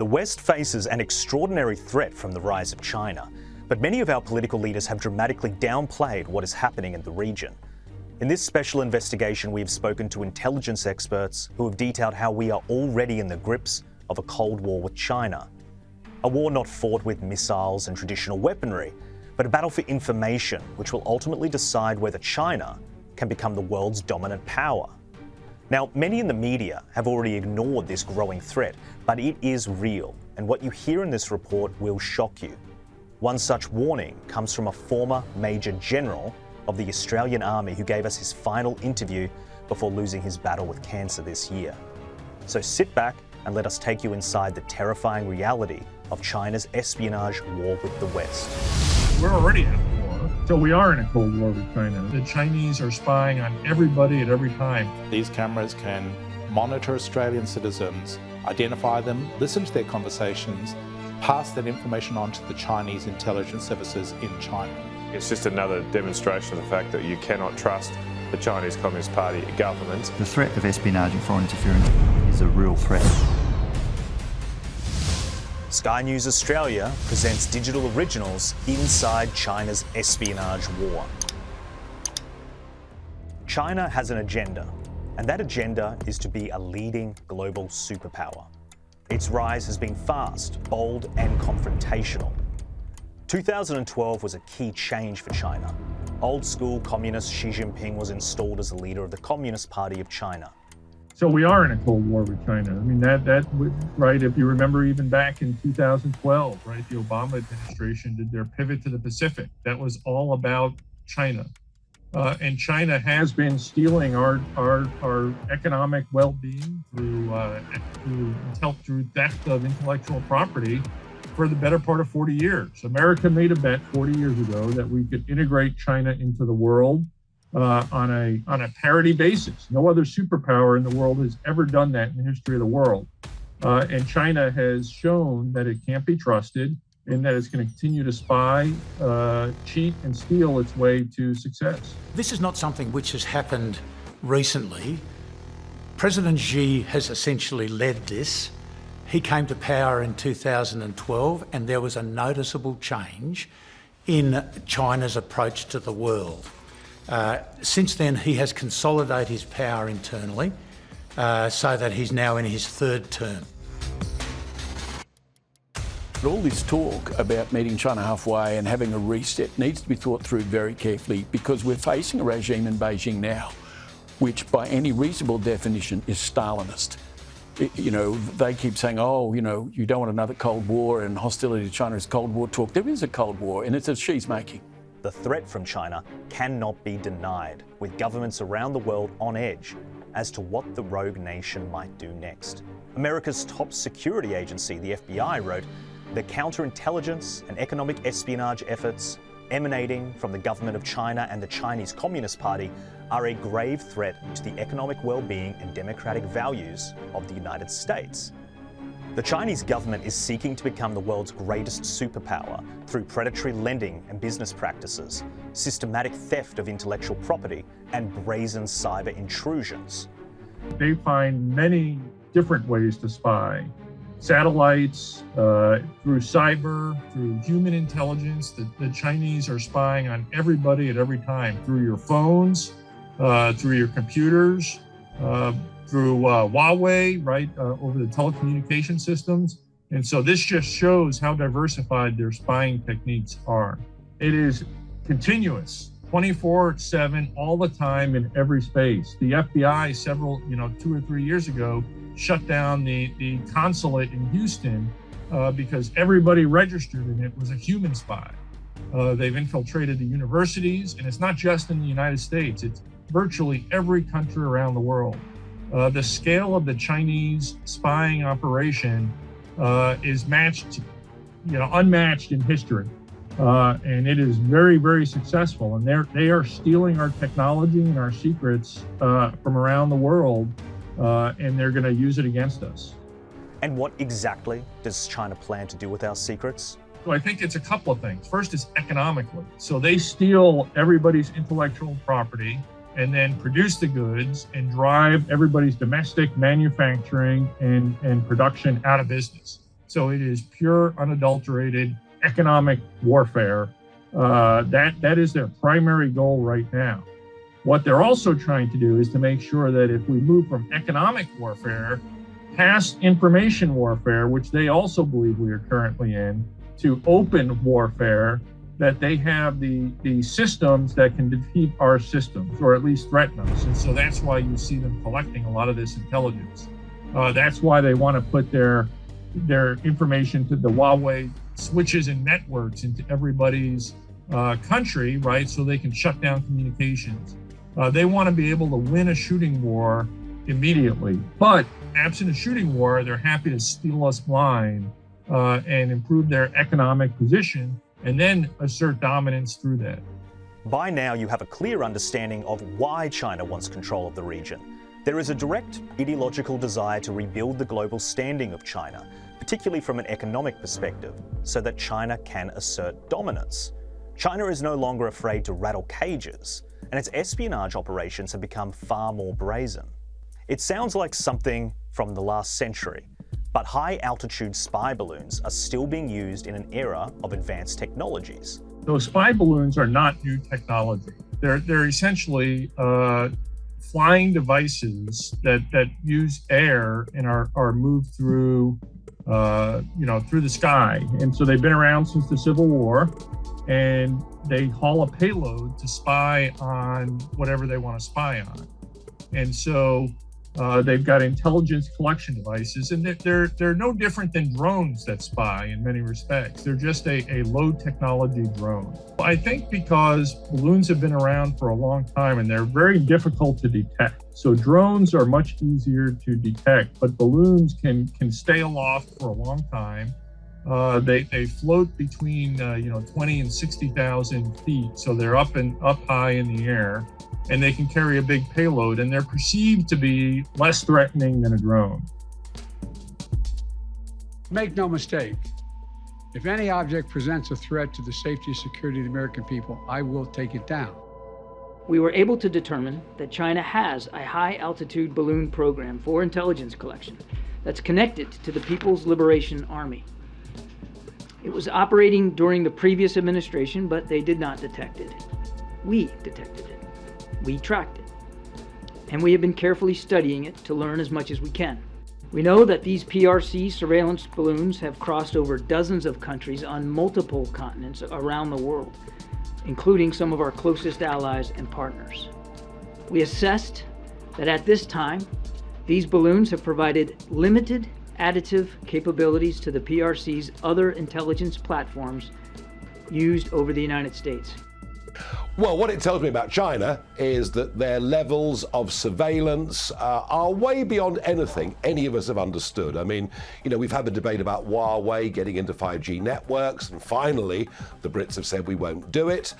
The West faces an extraordinary threat from the rise of China, but many of our political leaders have dramatically downplayed what is happening in the region. In this special investigation, we have spoken to intelligence experts who have detailed how we are already in the grips of a Cold War with China. A war not fought with missiles and traditional weaponry, but a battle for information, which will ultimately decide whether China can become the world's dominant power. Now, many in the media have already ignored this growing threat, but it is real, and what you hear in this report will shock you. One such warning comes from a former Major General of the Australian Army who gave us his final interview before losing his battle with cancer this year. So sit back and let us take you inside the terrifying reality of China's espionage war with the West. We're already in a war, so we are in a Cold War with China. The Chinese are spying on everybody at every time. These cameras can monitor Australian citizens, identify them, listen to their conversations, pass that information on to the Chinese intelligence services in China. It's just another demonstration of the fact that you cannot trust the Chinese Communist Party government. The threat of espionage and foreign interference is a real threat. Sky News Australia presents Digital Originals Inside China's Espionage War. China has an agenda, and that agenda is to be a leading global superpower. Its rise has been fast, bold, and confrontational. 2012 was a key change for China. Old-school communist Xi Jinping was installed as the leader of the Communist Party of China. So we are in a Cold War with China. I mean, right, if you remember even back in 2012, right, the Obama administration did their pivot to the Pacific. That was all about China. And China has been stealing our economic well-being through theft of intellectual property for the better part of 40 years. America made a bet 40 years ago that we could integrate China into the world on a parity basis. No other superpower in the world has ever done that in the history of the world. And China has shown that it can't be trusted and that it's going to continue to spy, cheat, and steal its way to success. This is not something which has happened recently. President Xi has essentially led this. He came to power in 2012, and there was a noticeable change in China's approach to the world. Since then, he has consolidated his power internally, so that he's now in his third term. But all this talk about meeting China halfway and having a reset needs to be thought through very carefully, because we're facing a regime in Beijing now, which by any reasonable definition is Stalinist. They keep saying, you don't want another Cold War and hostility to China is Cold War talk. There is a Cold War, and it's a Xi's making. The threat from China cannot be denied, with governments around the world on edge as to what the rogue nation might do next. America's top security agency, the FBI, wrote, "The counterintelligence and economic espionage efforts emanating from the government of China and the Chinese Communist Party are a grave threat to the economic well-being and democratic values of the United States." The Chinese government is seeking to become the world's greatest superpower through predatory lending and business practices, systematic theft of intellectual property, and brazen cyber intrusions. They find many different ways to spy. Satellites, through cyber, through human intelligence. The Chinese are spying on everybody at every time, through your phones, through your computers, through Huawei, right, over the telecommunication systems. And so this just shows how diversified their spying techniques are. It is continuous, 24/7, all the time in every space. The FBI 2 or 3 years ago shut down the consulate in Houston because everybody registered in it was a human spy. They've infiltrated the universities, and it's not just in the United States, it's virtually every country around the world. The scale of the Chinese spying operation is unmatched in history. And it is very, very successful. And they are stealing our technology and our secrets from around the world, and they're going to use it against us. And what exactly does China plan to do with our secrets? So I think it's a couple of things. First is economically. So they steal everybody's intellectual property and then produce the goods and drive everybody's domestic manufacturing and production out of business. So it is pure, unadulterated economic warfare. That is their primary goal right now. What they're also trying to do is to make sure that if we move from economic warfare past information warfare, which they also believe we are currently in, to open warfare, that they have the systems that can defeat our systems, or at least threaten us. And so that's why you see them collecting a lot of this intelligence. That's why they want to put their information to the Huawei switches and networks into everybody's country, right? So they can shut down communications. They want to be able to win a shooting war immediately. But absent a shooting war, they're happy to steal us blind and improve their economic position and then assert dominance through that. By now, you have a clear understanding of why China wants control of the region. There is a direct ideological desire to rebuild the global standing of China, particularly from an economic perspective, so that China can assert dominance. China is no longer afraid to rattle cages, and its espionage operations have become far more brazen. It sounds like something from the last century, but high-altitude spy balloons are still being used in an era of advanced technologies. Those spy balloons are not new technology. They're essentially flying devices that use air and are moved through through the sky. And so they've been around since the Civil War, and they haul a payload to spy on whatever they want to spy on. And so they've got intelligence collection devices, and they're no different than drones that spy in many respects. They're just a low technology drone. I think because balloons have been around for a long time and they're very difficult to detect. So drones are much easier to detect, but balloons can stay aloft for a long time. They float between 20 and 60,000 feet, so they're up high in the air, and they can carry a big payload, and they're perceived to be less threatening than a drone. Make no mistake, if any object presents a threat to the safety and security of the American people, I will take it down. We were able to determine that China has a high-altitude balloon program for intelligence collection that's connected to the People's Liberation Army. It was operating during the previous administration, but they did not detect it. We detected it. We tracked it. And we have been carefully studying it to learn as much as we can. We know that these PRC surveillance balloons have crossed over dozens of countries on multiple continents around the world, including some of our closest allies and partners. We assessed that at this time, these balloons have provided limited additive capabilities to the PRC's other intelligence platforms used over the United States. Well, what it tells me about China is that their levels of surveillance are way beyond anything any of us have understood. I mean, we've had the debate about Huawei getting into 5G networks, and finally, the Brits have said we won't do it.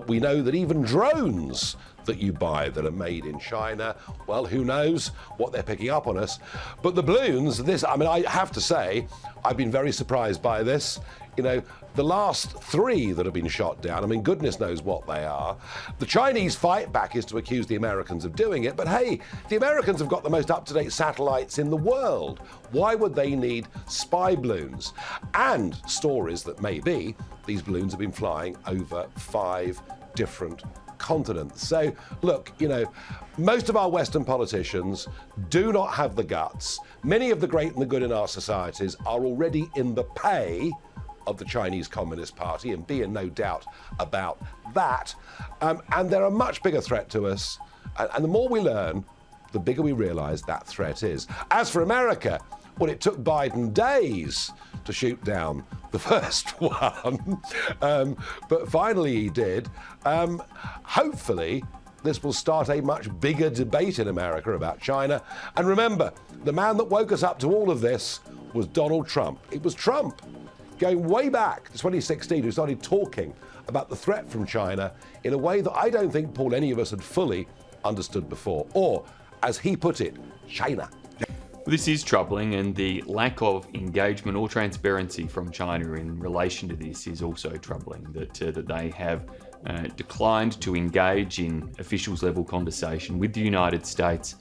We know that even drones that you buy that are made in China, well, who knows what they're picking up on us. But the balloons, I have to say, I've been very surprised by this. The last 3 that have been shot down, goodness knows what they are. The Chinese fight back is to accuse the Americans of doing it, but hey, the Americans have got the most up-to-date satellites in the world. Why would they need spy balloons? And stories that maybe these balloons have been flying over 5 different continents. So look, most of our Western politicians do not have the guts. Many of the great and the good in our societies are already in the pay of the Chinese Communist Party, and be in no doubt about that. And they're a much bigger threat to us. And the more we learn, the bigger we realise that threat is. As for America, well, it took Biden days to shoot down the first one. But finally he did. Hopefully, this will start a much bigger debate in America about China. And remember, the man that woke us up to all of this was Donald Trump. It was Trump, going way back to 2016, who started talking about the threat from China in a way that I don't think, Paul, any of us had fully understood before. Or, as he put it, China. This is troubling, and the lack of engagement or transparency from China in relation to this is also troubling, that they have declined to engage in officials level conversation with the United States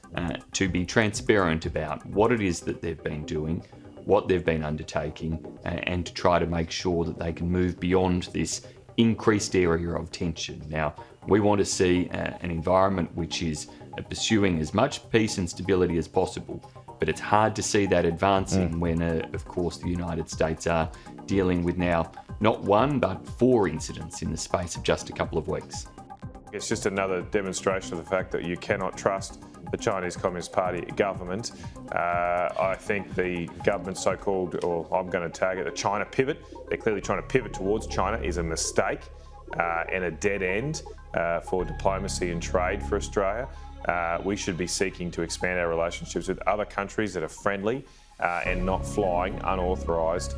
to be transparent about what it is that they've been doing, what they've been undertaking and to try to make sure that they can move beyond this increased area of tension. Now, we want to see an environment which is pursuing as much peace and stability as possible, but it's hard to see that advancing when, of course, the United States are dealing with now not one but 4 incidents in the space of just a couple of weeks. It's just another demonstration of the fact that you cannot trust the Chinese Communist Party government. I think the government's so-called, or I'm going to tag it, the China pivot, they're clearly trying to pivot towards China, is a mistake and a dead end for diplomacy and trade for Australia. We should be seeking to expand our relationships with other countries that are friendly and not flying unauthorised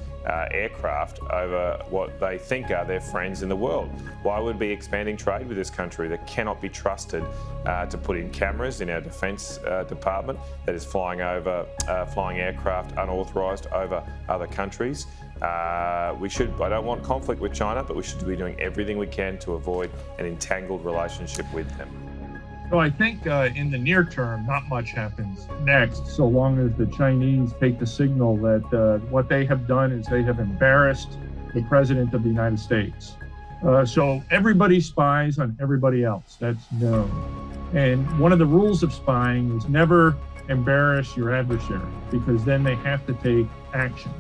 aircraft over what they think are their friends in the world. Why would we be expanding trade with this country that cannot be trusted to put in cameras in our defence department, that is flying aircraft unauthorised over other countries? I don't want conflict with China, but we should be doing everything we can to avoid an entangled relationship with them. So I think in the near term, not much happens next, so long as the Chinese take the signal that what they have done is they have embarrassed the President of the United States. So everybody spies on everybody else, that's known. And one of the rules of spying is never embarrass your adversary, because then they have to take action.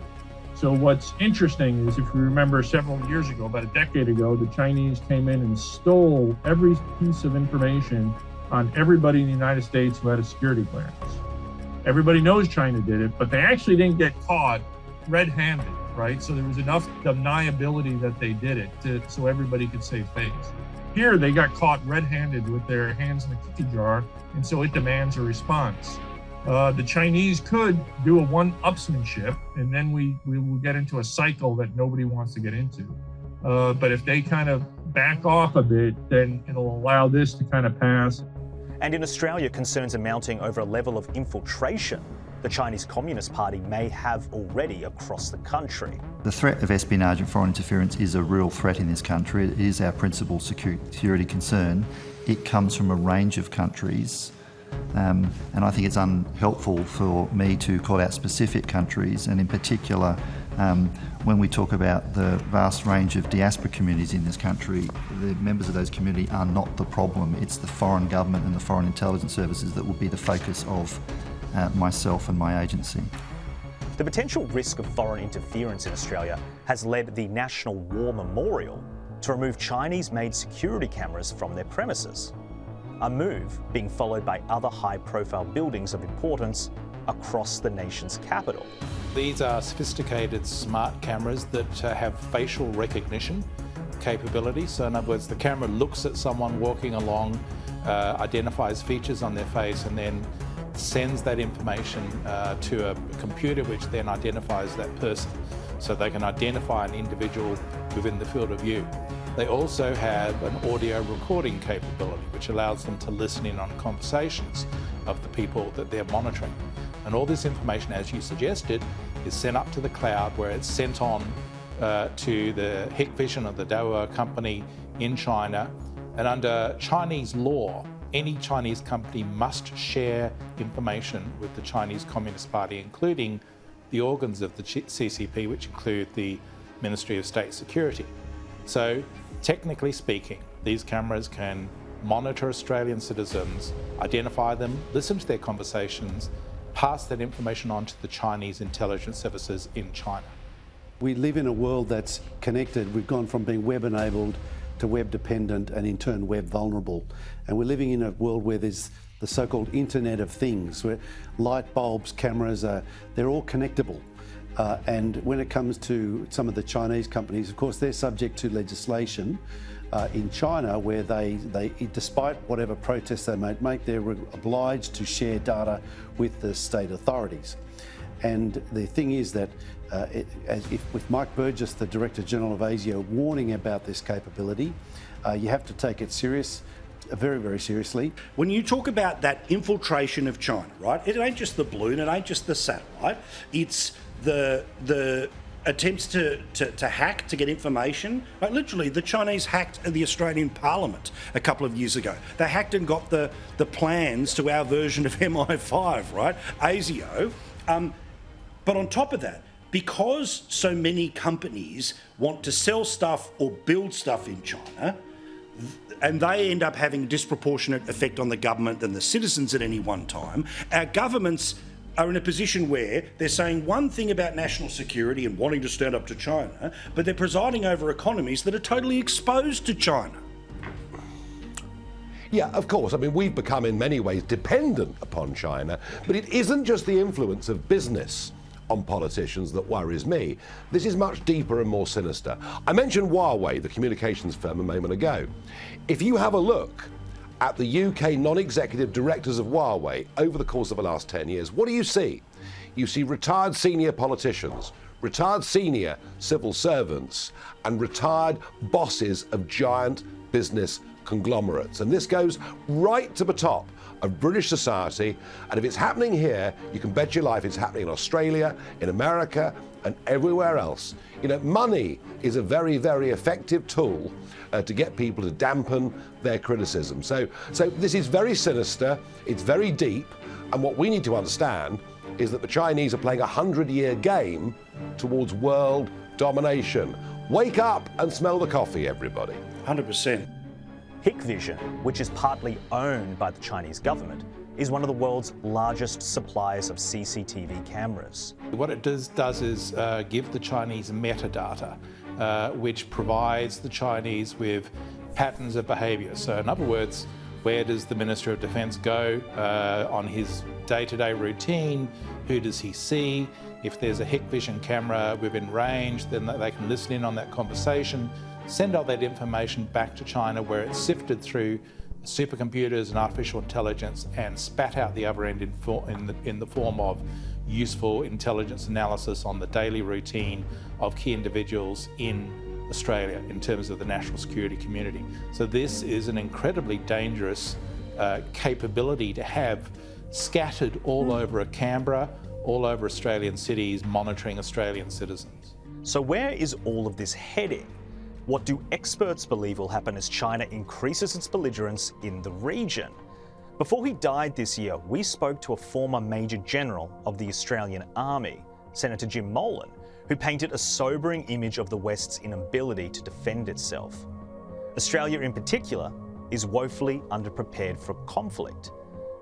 So what's interesting is, if you remember several years ago, about a decade ago, the Chinese came in and stole every piece of information on everybody in the United States who had a security clearance. Everybody knows China did it, but they actually didn't get caught red-handed, right? So there was enough deniability that they did it so everybody could save face. Here, they got caught red-handed with their hands in the cookie jar, and so it demands a response. The Chinese could do a one-upsmanship, and then we will get into a cycle that nobody wants to get into. But if they kind of back off a bit, then it'll allow this to kind of pass. And in Australia, concerns are mounting over a level of infiltration the Chinese Communist Party may have already across the country. The threat of espionage and foreign interference is a real threat in this country. It is our principal security concern. It comes from a range of countries. And I think it's unhelpful for me to call out specific countries, and in particular, when we talk about the vast range of diaspora communities in this country, the members of those communities are not the problem. It's the foreign government and the foreign intelligence services that will be the focus of myself and my agency. The potential risk of foreign interference in Australia has led the National War Memorial to remove Chinese-made security cameras from their premises. A move being followed by other high-profile buildings of importance across the nation's capital. These are sophisticated smart cameras that have facial recognition capability. So in other words, the camera looks at someone walking along, identifies features on their face, and then sends that information to a computer, which then identifies that person. So they can identify an individual within the field of view. They also have an audio recording capability, which allows them to listen in on conversations of the people that they're monitoring. And all this information, as you suggested, is sent up to the cloud, where it's sent on to the Hikvision of the Dahua company in China. And under Chinese law, any Chinese company must share information with the Chinese Communist Party, including the organs of the CCP, which include the Ministry of State Security. So, technically speaking, these cameras can monitor Australian citizens, identify them, listen to their conversations, pass that information on to the Chinese intelligence services in China. We live in a world that's connected. We've gone from being web-enabled to web-dependent and in turn web-vulnerable. And we're living in a world where there's the so-called Internet of Things, where light bulbs, cameras, they're all connectable. And when it comes to some of the Chinese companies, of course, they're subject to legislation in China where they, despite whatever protests they might make, they're obliged to share data with the state authorities. And the thing is that with Mike Burgess, the Director General of ASIO, warning about this capability, you have to take it very, very seriously. When you talk about that infiltration of China, right, it ain't just the balloon, it ain't just the satellite, it's the attempts to hack, to get information. Like literally, the Chinese hacked the Australian Parliament a couple of years ago. They hacked and got the plans to our version of MI5, right? ASIO. But on top of that, because so many companies want to sell stuff or build stuff in China, and they end up having a disproportionate effect on the government and the citizens at any one time, our governments are in a position where they're saying one thing about national security and wanting to stand up to China, but they're presiding over economies that are totally exposed to China. Yeah, of course. I mean, we've become in many ways dependent upon China, but it isn't just the influence of business on politicians that worries me. This is much deeper and more sinister. I mentioned Huawei, the communications firm, a moment ago. If you have a look at the UK non-executive directors of Huawei over the course of the last 10 years, what do you see? You see retired senior politicians, retired senior civil servants, and retired bosses of giant business conglomerates. And this goes right to the top of British society. And if it's happening here, you can bet your life it's happening in Australia, in America, and everywhere else. You know, money is a very, very effective tool to get people to dampen their criticism. So this is very sinister, it's very deep, and what we need to understand is that the Chinese are playing a 100-year game towards world domination. Wake up and smell the coffee, everybody. 100%. Hikvision, which is partly owned by the Chinese government, is one of the world's largest suppliers of CCTV cameras. What it does is give the Chinese metadata, which provides the Chinese with patterns of behaviour. So in other words, where does the Minister of Defence go on his day-to-day routine? Who does he see? If there's a Hikvision camera within range, then they can listen in on that conversation, send all that information back to China where it's sifted through supercomputers and artificial intelligence and spat out the other end in the form of useful intelligence analysis on the daily routine of key individuals in Australia in terms of the national security community. So this is an incredibly dangerous capability to have scattered all over Canberra, all over Australian cities, monitoring Australian citizens. So where is all of this heading? What do experts believe will happen as China increases its belligerence in the region? Before he died this year, we spoke to a former Major General of the Australian Army, Senator Jim Molan, who painted a sobering image of the West's inability to defend itself. Australia in particular is woefully underprepared for conflict.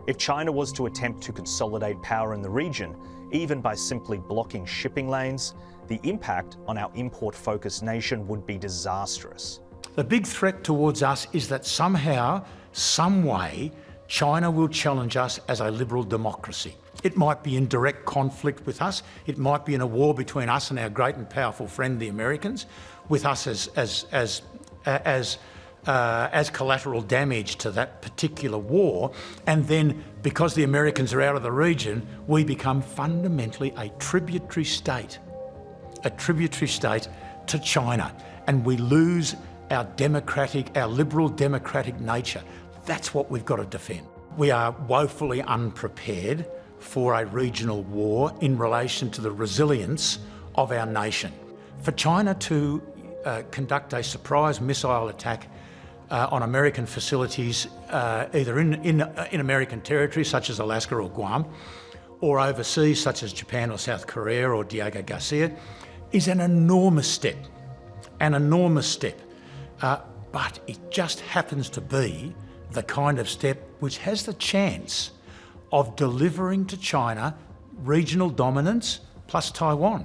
If China was to attempt to consolidate power in the region, even by simply blocking shipping lanes, the impact on our import-focused nation would be disastrous. The big threat towards us is that somehow, some way, China will challenge us as a liberal democracy. It might be in direct conflict with us. It might be in a war between us and our great and powerful friend, the Americans, with us as collateral damage to that particular war. And then, because the Americans are out of the region, we become fundamentally a tributary state to China, and we lose our liberal democratic nature. That's what we've got to defend. We are woefully unprepared for a regional war in relation to the resilience of our nation. For China to conduct a surprise missile attack on American facilities, either in American territory such as Alaska or Guam, or overseas such as Japan or South Korea or Diego Garcia, is an enormous step, but it just happens to be the kind of step which has the chance of delivering to China regional dominance plus Taiwan.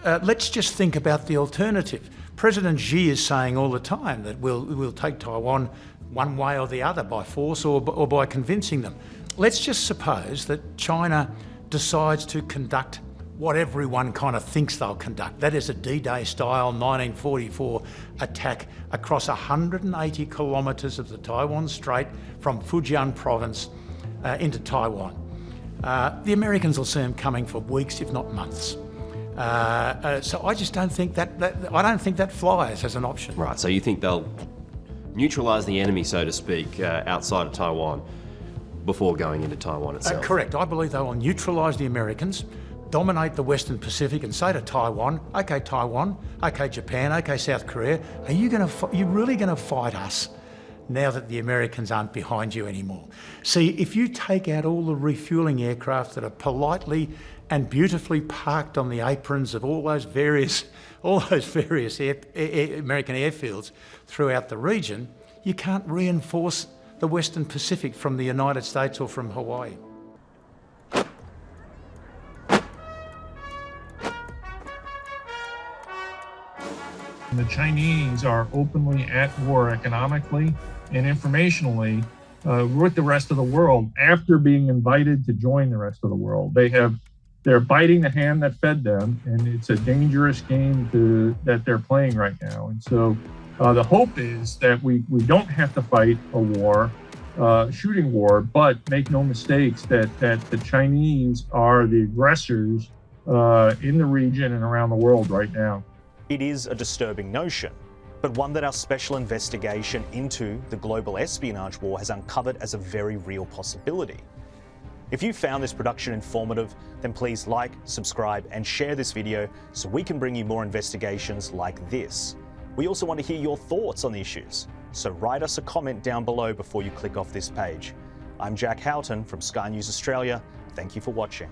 Let's just think about the alternative. President Xi is saying all the time that we'll take Taiwan one way or the other, by force or by convincing them. Let's just suppose that China decides to conduct what everyone kind of thinks they'll conduct. That is a D-Day style 1944 attack across 180 kilometres of the Taiwan Strait from Fujian province into Taiwan. The Americans will see them coming for weeks, if not months. So I just don't think that flies as an option. Right, so you think they'll neutralise the enemy, so to speak, outside of Taiwan before going into Taiwan itself? Correct. I believe they will neutralise the Americans, dominate the Western Pacific and say to Taiwan, okay Japan, okay South Korea, are you really going to fight us now that the Americans aren't behind you anymore. See, if you take out all the refuelling aircraft that are politely and beautifully parked on the aprons of all those various American airfields throughout the region, you can't reinforce the Western Pacific from the United States or from Hawaii. The Chinese are openly at war economically and informationally with the rest of the world after being invited to join the rest of the world. They're biting the hand that fed them, and it's a dangerous game that they're playing right now. And so the hope is that we don't have to fight a war, shooting war, but make no mistakes that the Chinese are the aggressors in the region and around the world right now. It is a disturbing notion, but one that our special investigation into the global espionage war has uncovered as a very real possibility. If you found this production informative, then please like, subscribe, and share this video so we can bring you more investigations like this. We also want to hear your thoughts on the issues, so write us a comment down below before you click off this page. I'm Jack Houghton from Sky News Australia. Thank you for watching.